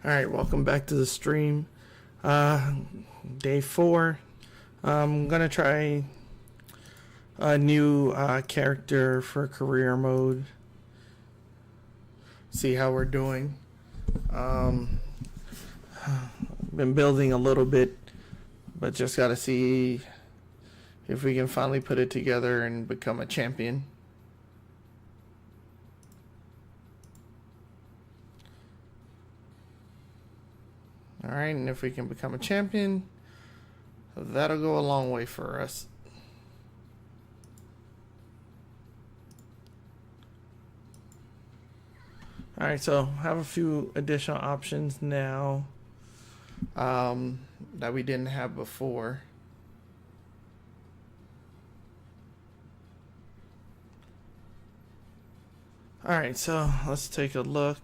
Alright, welcome back to the stream. Day 4. I'm gonna try a new character for career mode. See how we're doing. Been building a little bit, but just gotta see if we can finally put it together and become a champion. Alright, and if we can become a champion, that'll go a long way for us. Alright, so have a few additional options now that we didn't have before. Alright, so let's take a look.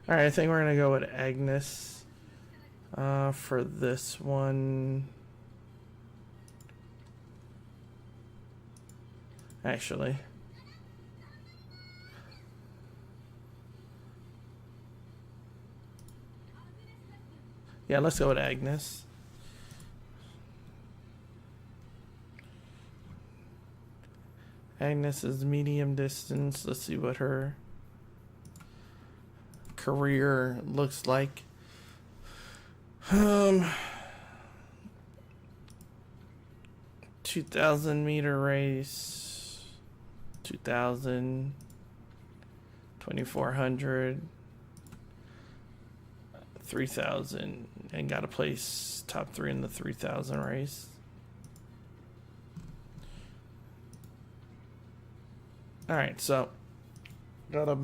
Alright, I think we're gonna go with Agnes for this one. Actually, yeah, let's go with Agnes. Agnes is medium distance. Let's see what her career looks like. 2,000 meter race, 2,000, 2,400, 3,000, and got to place top 3 in the 3,000 race. Alright, so gotta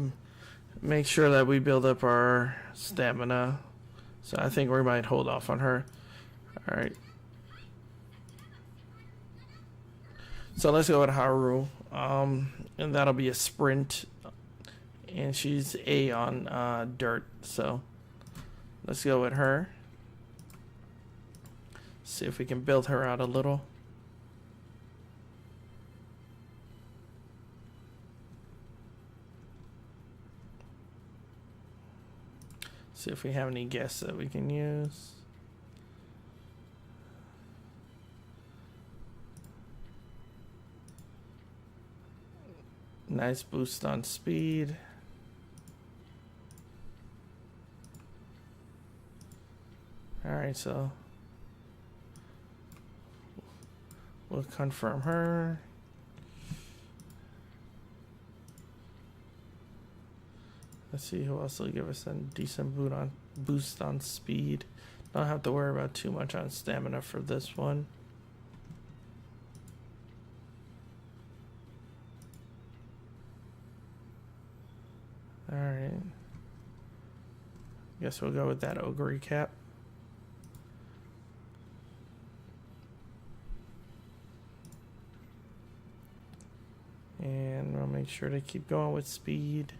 make sure that we build up our stamina. So I think we might hold off on her. Alright. So let's go with Haru. And that'll be a sprint. And she's A on dirt. So let's go with her. See if we can build her out a little. See if we have any guests that we can use. Nice boost on speed. Alright, so we'll confirm her. Let's see who else will give us a decent boost on speed. Don't have to worry about too much on stamina for this one. Alright. Guess we'll go with that ogre cap. And we'll make sure to keep going with speed.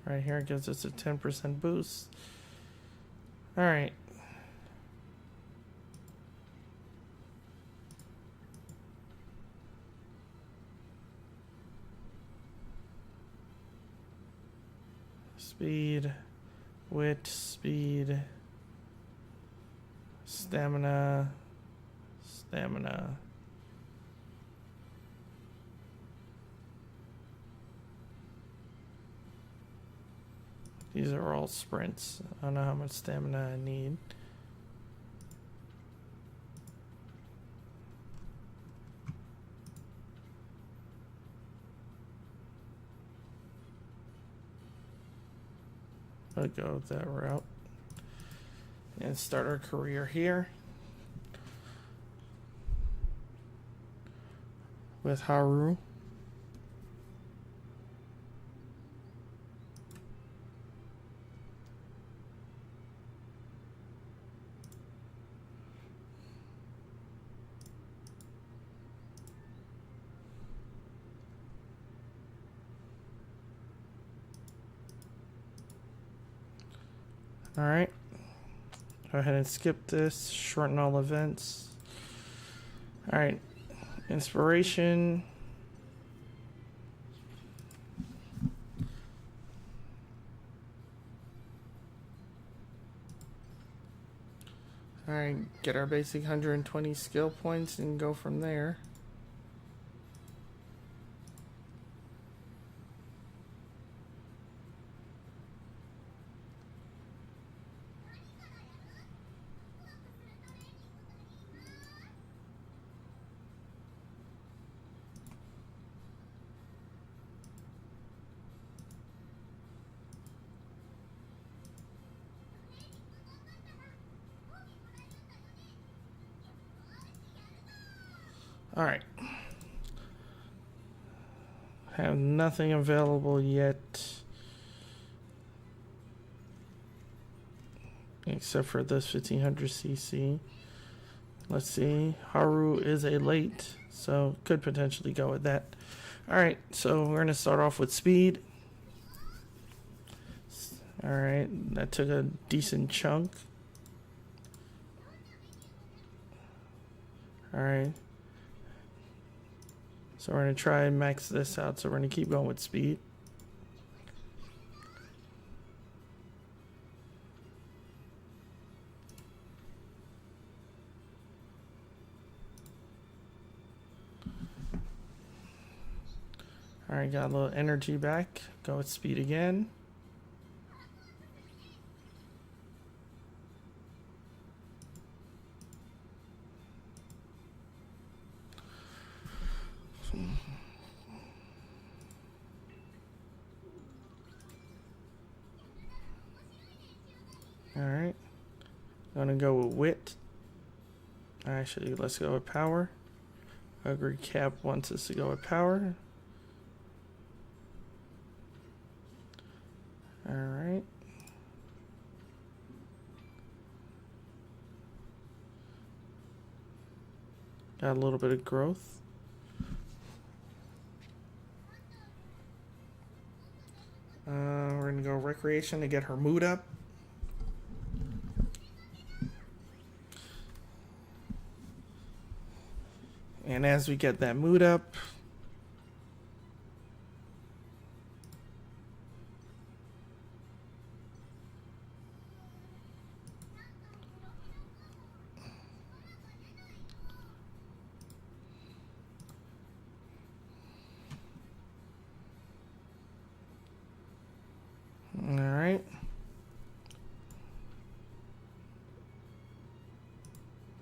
Right here gives us a 10% boost. Alright. Speed, wit, speed, stamina, stamina. These are all sprints. I don't know how much stamina I need. I'll go that route and start our career here with Haru. All right. Go ahead and skip this. Shorten all events. All right. Inspiration. All right. Get our basic 120 skill points and go from there. All right. Have nothing available yet. Except for this 1500cc. Let's see. Haru is a late, so could potentially go with that. All right, so we're going to start off with speed. All right, that took a decent chunk. All right. So we're going to try and max this out. So we're going to keep going with speed. All right, got a little energy back. Go with speed again. All right, I'm gonna go with wit. Actually, let's go with power. Ugly Cap wants us to go with power. All right. Got a little bit of growth. We're gonna go recreation to get her mood up. And as we get that mood up, all right.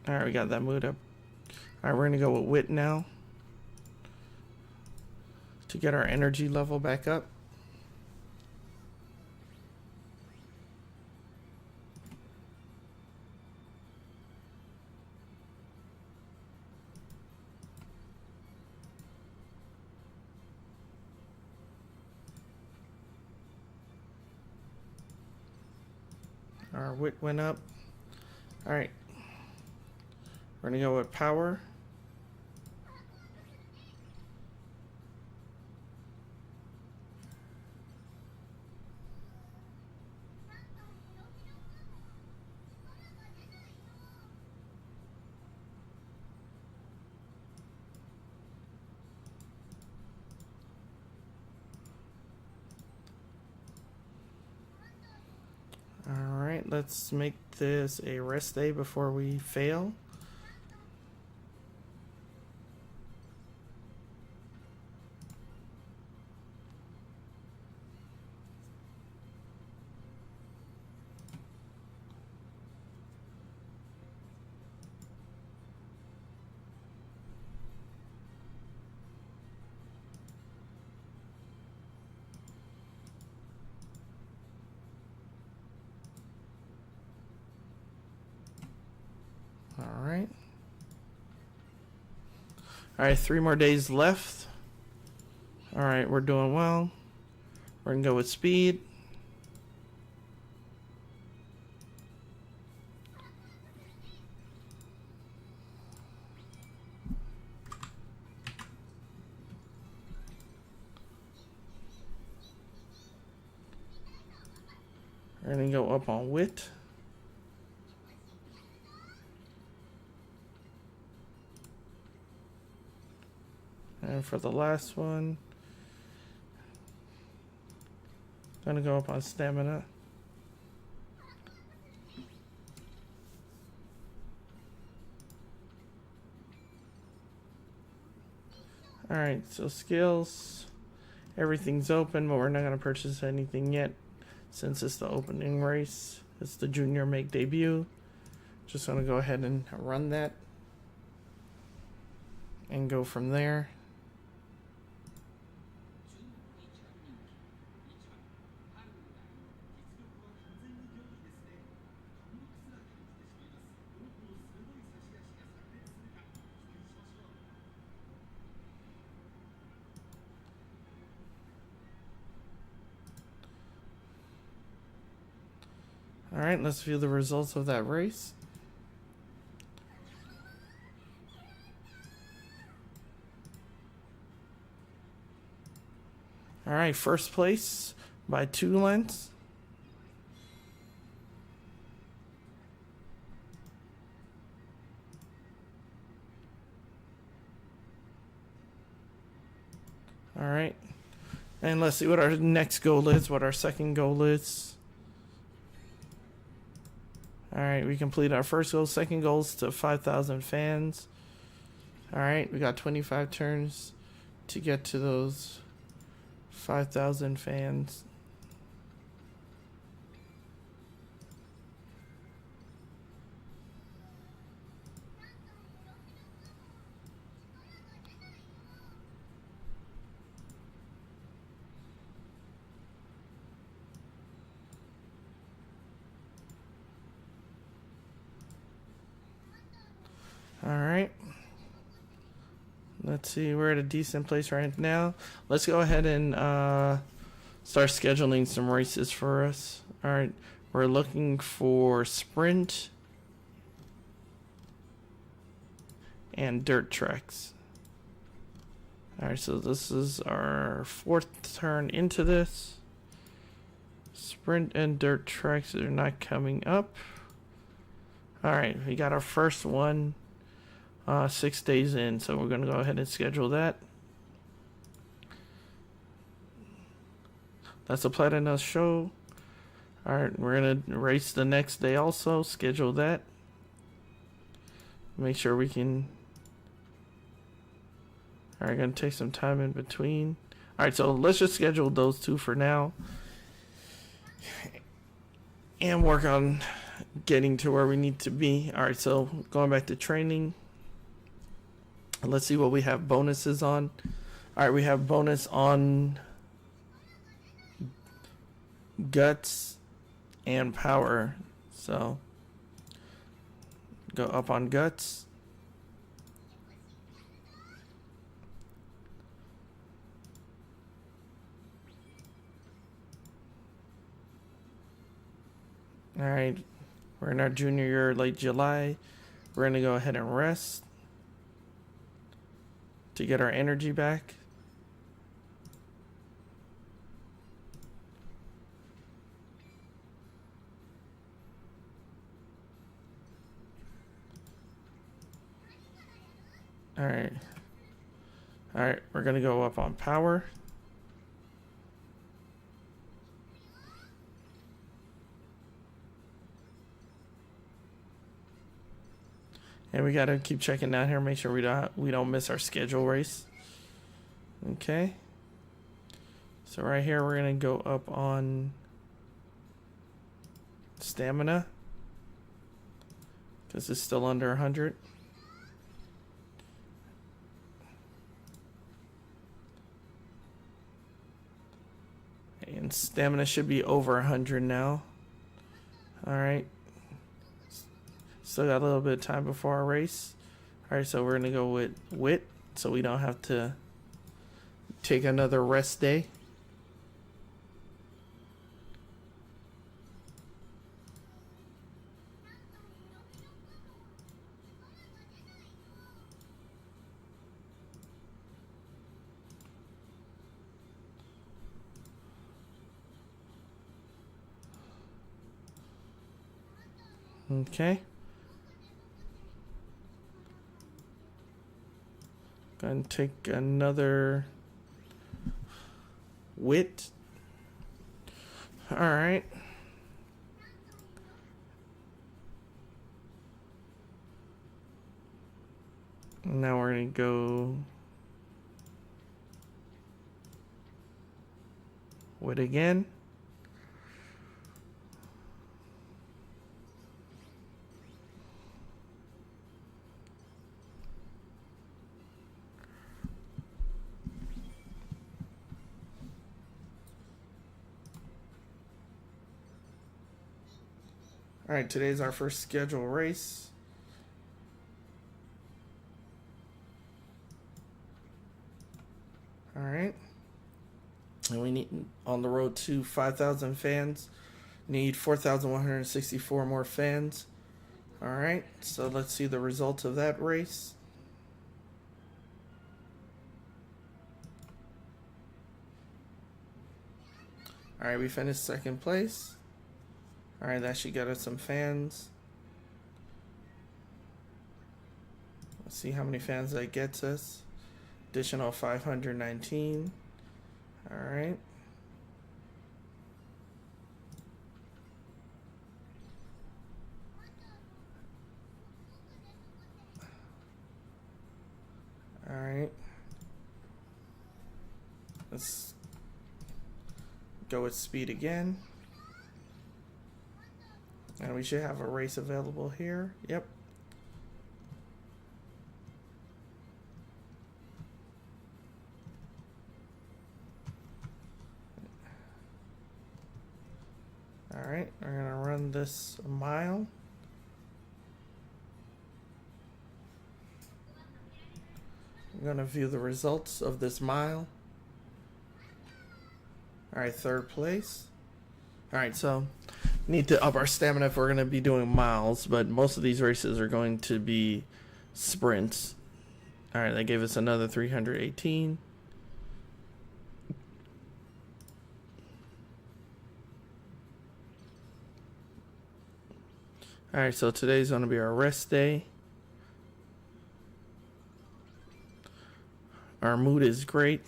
All right, we got that mood up. All right, we're gonna go with wit now to get our energy level back up. Our wit went up. All right, we're gonna go with power. All right, let's make this a rest day before we fail. All right. All right, 3 more days left. All right, we're doing well. We're gonna go with speed. We're gonna go up on wit. And for the last one, gonna go up on stamina. Alright, so skills. Everything's open, but we're not gonna purchase anything yet since it's the opening race. It's the junior make debut. Just gonna go ahead and run that and go from there. Alright, let's view the results of that race. Alright, first place by 2 lengths. Alright. And let's see what our next goal is, what our second goal is. Alright, we complete our first goal. Second goal is to 5,000 fans. Alright, we got 25 turns to get to those 5,000 fans. Alright. Let's see, we're at a decent place right now. Let's go ahead and start scheduling some races for us. Alright, we're looking for sprint and dirt tracks. Alright, so this is our 4th turn into this. Sprint and dirt tracks are not coming up. Alright, we got our first one 6 days in, so we're gonna go ahead and schedule that. That's a Platinum show. Alright, we're gonna race the next day also, schedule that. Make sure we can. Alright, gonna take some time in between. Alright, so let's just schedule those 2 for now. And work on getting to where we need to be. Alright, so going back to training. Let's see what we have bonuses on. Alright, we have bonus on guts and power. So go up on guts. Alright, we're in our junior year, late July. We're gonna go ahead and rest to get our energy back. Alright. Alright, we're gonna go up on power. And we gotta keep checking down here, make sure we don't miss our schedule race. Okay. So right here we're gonna go up on stamina, because it's still under 100. And stamina should be over 100 now. Alright. Still got a little bit of time before our race. Alright, so we're gonna go with wit, so we don't have to take another rest day. Okay. And take another wit. All right. Now we're going to go wit again. All right, today's our first scheduled race. All right. And we need, on the road to 5,000 fans, need 4,164 more fans. All right, so let's see the results of that race. All right, we finished second place. All right, that should get us some fans. Let's see how many fans that gets us. Additional 519. All right. All right. Let's go with speed again. And we should have a race available here. Yep. All right, we're gonna run this a mile. I'm gonna view the results of this mile. All right, third place. All right, so need to up our stamina if we're going to be doing miles, but most of these races are going to be sprints. All right, that gave us another 318. All right, so today's going to be our rest day. Our mood is great,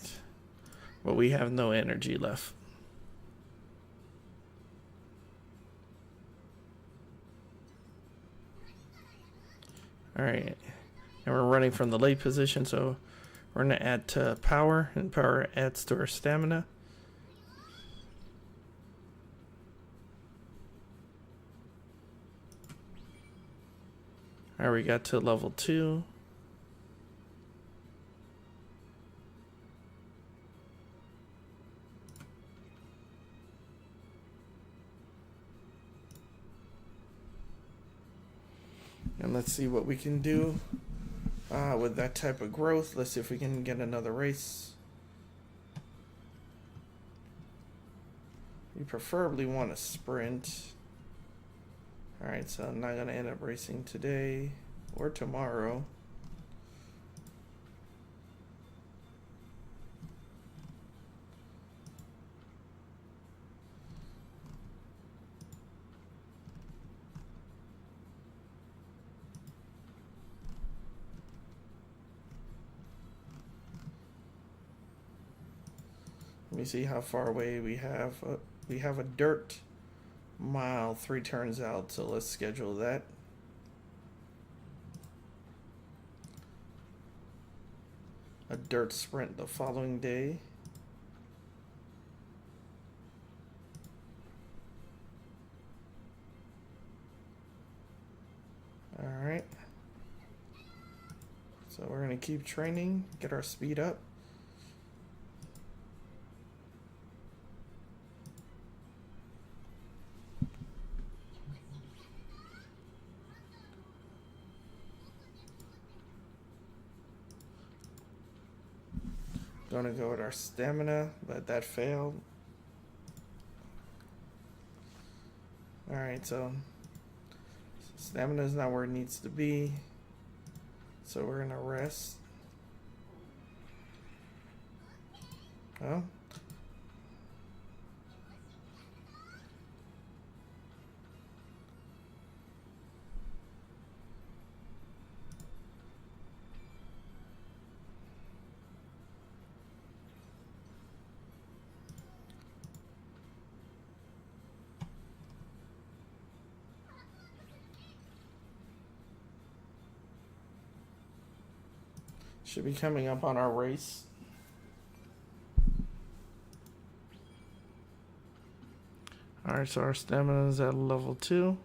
but we have no energy left. All right, and we're running from the late position, so we're going to add to power, and power adds to our stamina. All right, we got to level 2. And let's see what we can do with that type of growth. Let's see if we can get another race. We preferably want a sprint. All right, so I'm not going to end up racing today or tomorrow. Let me see how far away we have. We have a dirt mile 3 turns out, so let's schedule that. A dirt sprint the following day. All right. So we're going to keep training, get our speed up. Gonna go with our stamina, but that failed. All right, so stamina is not where it needs to be, so we're gonna rest. Oh. Should be coming up on our race. Alright, so our stamina is at level 2.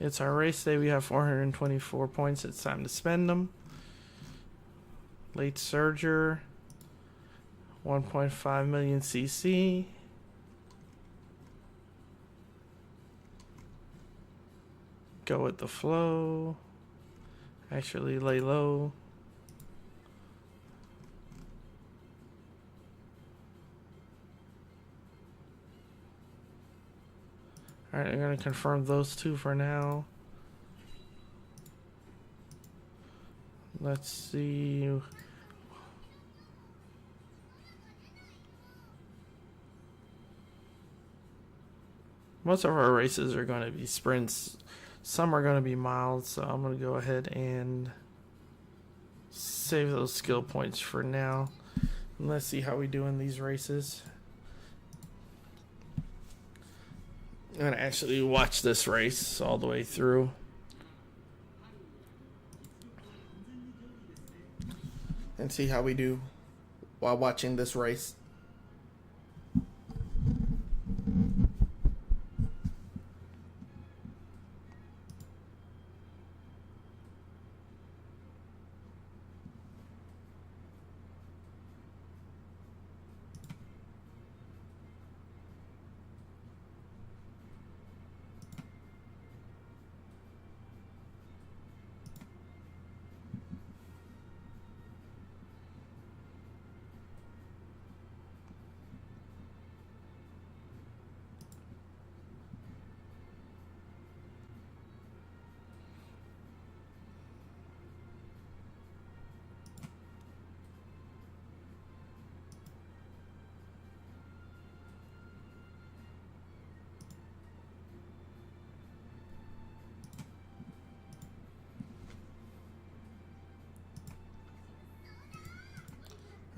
It's our race day. We have 424 points. It's time to spend them. Late Surger. 1.5 million CC. Go with the flow. Actually lay low. Alright, I'm going to confirm those two for now. Let's see. Most of our races are going to be sprints. Some are going to be miles, so I'm going to go ahead and save those skill points for now. And let's see how we do in these races. I'm going to actually watch this race all the way through. And see how we do while watching this race.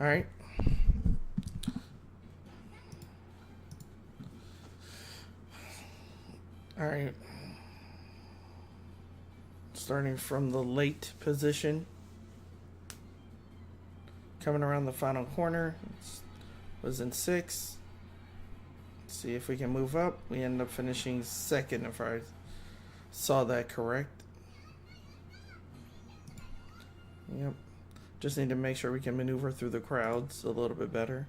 All right. All right. Starting from the late position. Coming around the final corner. Was in 6. Let's see if we can move up. We end up finishing 2nd if I saw that correct. Yep. Just need to make sure we can maneuver through the crowds a little bit better.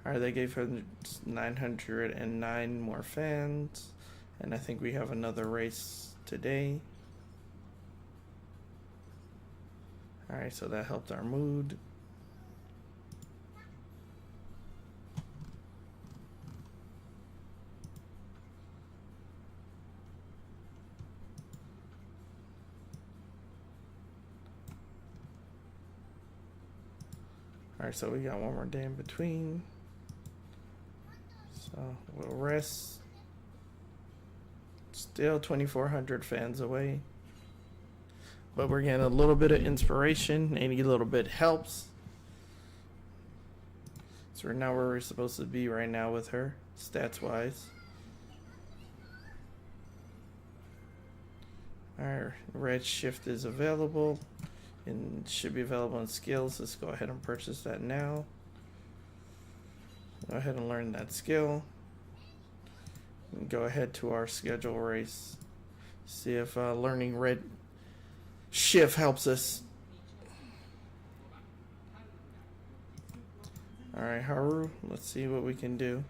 Alright, they gave her 909 more fans. And I think we have another race today. Alright, so that helped our mood. Alright, so we got one more day in between. So we'll rest. Still 2,400 fans away. But we're getting a little bit of inspiration. Any little bit helps. So we're now where we're supposed to be right now with her, stats wise. Our red shift is available. And should be available in skills. Let's go ahead and purchase that now. Go ahead and learn that skill. And go ahead to our schedule race. See if learning red shift helps us. Alright, Haru, let's see what we can do.